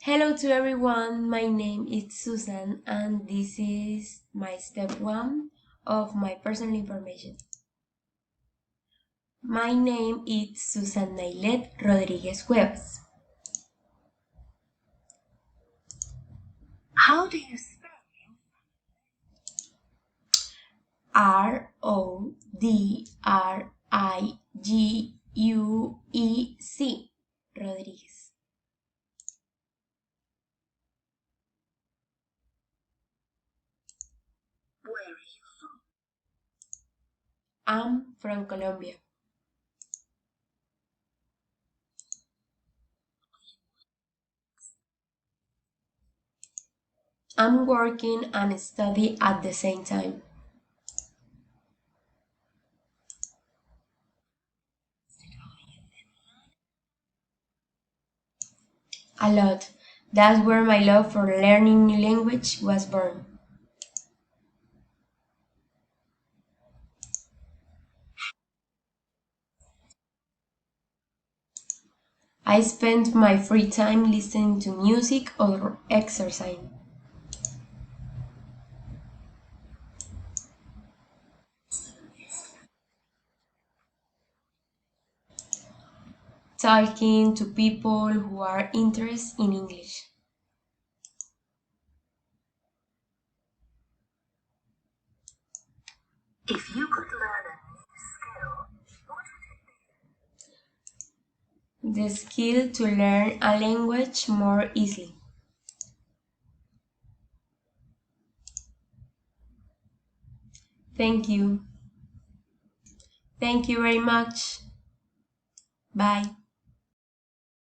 Hello to everyone, my name is Susan and this is my step 1 of my personal information. My name is Susan Nailet Rodriguez Cuevas. How do you spell Rodriguez, Rodriguez. Where are you from? I'm from Colombia. I'm working and study at the same time. A lot. That's where my love for learning new language was born. I spend my free time listening to music or exercising. Talking to people who are interested in English. If you could learn a new skill, what would it be? The skill to learn a language more easily. Thank you. Thank you very much. Bye.